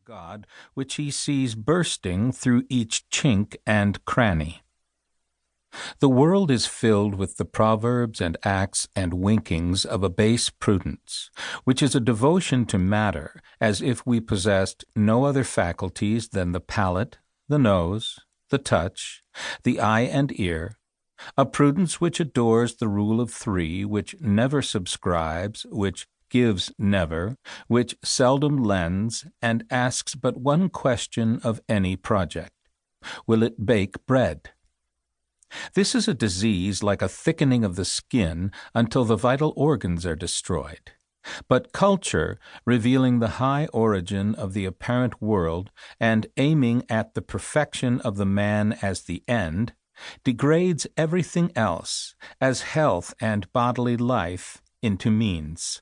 God which he sees bursting through each chink and cranny. The world is filled with the proverbs and acts and winkings of a base prudence, which is a devotion to matter, as if we possessed no other faculties than the palate, the nose, the touch, the eye and ear, a prudence which adores the rule of three, which never subscribes, which gives never, which seldom lends, and asks but one question of any project: will it bake bread? This is a disease like a thickening of the skin until the vital organs are destroyed. But culture, revealing the high origin of the apparent world and aiming at the perfection of the man as the end, degrades everything else, as health and bodily life, into means.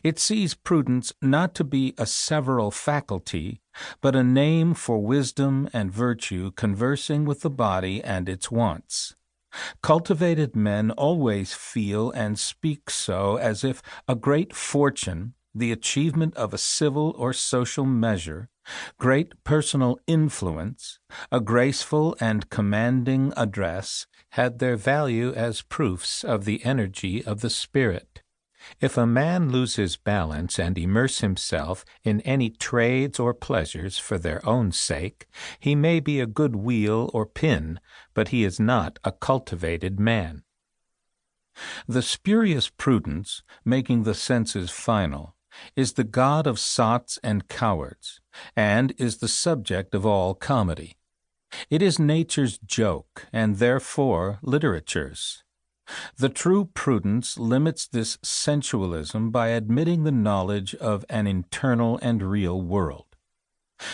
It sees prudence not to be a several faculty, but a name for wisdom and virtue conversing with the body and its wants. Cultivated men always feel and speak so, as if a great fortune, the achievement of a civil or social measure, great personal influence, a graceful and commanding address, had their value as proofs of the energy of the spirit. If a man lose his balance and immerse himself in any trades or pleasures for their own sake, he may be a good wheel or pin, but he is not a cultivated man. The spurious prudence, making the senses final, is the god of sots and cowards, and is the subject of all comedy. It is nature's joke, and therefore literature's. The true prudence limits this sensualism by admitting the knowledge of an internal and real world.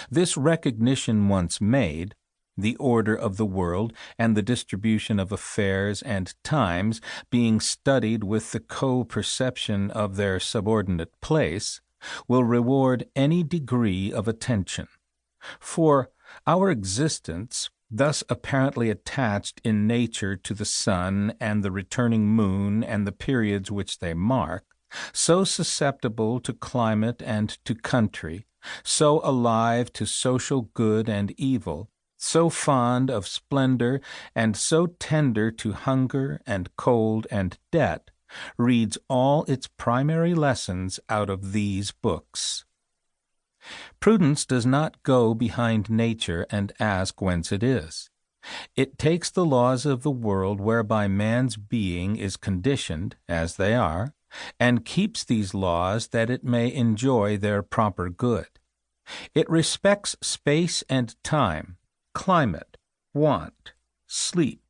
This recognition once made, the order of the world and the distribution of affairs and times being studied with the co-perception of their subordinate place, will reward any degree of attention. For our existence, thus apparently attached in nature to the sun and the returning moon and the periods which they mark, so susceptible to climate and to country, so alive to social good and evil, so fond of splendor and so tender to hunger and cold and debt, reads all its primary lessons out of these books. Prudence does not go behind nature and ask whence it is. It takes the laws of the world whereby man's being is conditioned, as they are, and keeps these laws that it may enjoy their proper good. It respects space and time, climate, want, sleep,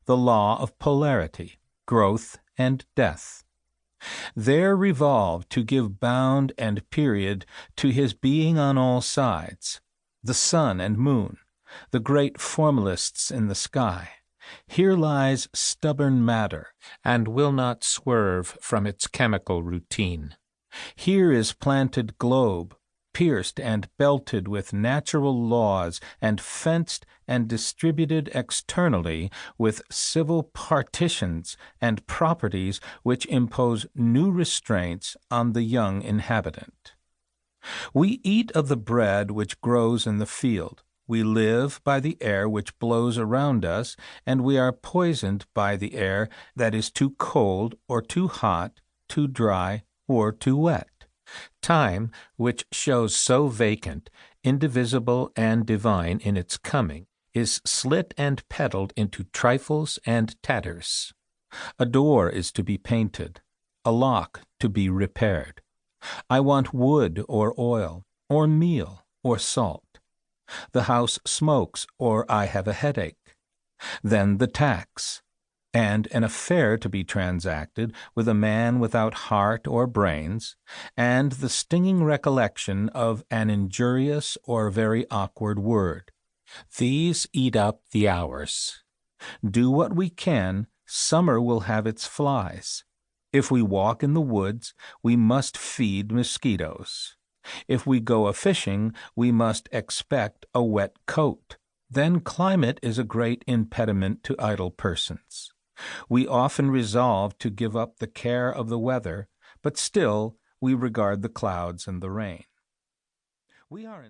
the law of polarity, growth and death. There revolve to give bound and period to his being on all sides, the sun and moon, the great formalists in the sky. Here lies stubborn matter, and will not swerve from its chemical routine. Here is planted globe, pierced and belted with natural laws, and fenced and distributed externally with civil partitions and properties which impose new restraints on the young inhabitant. We eat of the bread which grows in the field. We live by the air which blows around us, and we are poisoned by the air that is too cold or too hot, too dry or too wet. Time, which shows so vacant, indivisible and divine in its coming, is slit and peddled into trifles and tatters. A door is to be painted, a lock to be repaired. I want wood or oil, or meal or salt. The house smokes, or I have a headache. Then the tax, and an affair to be transacted with a man without heart or brains, and the stinging recollection of an injurious or very awkward word. These eat up the hours. Do what we can, summer will have its flies. If we walk in the woods, we must feed mosquitoes. If we go a-fishing, we must expect a wet coat. Then climate is a great impediment to idle persons. We often resolve to give up the care of the weather, but still we regard the clouds and the rain. We are in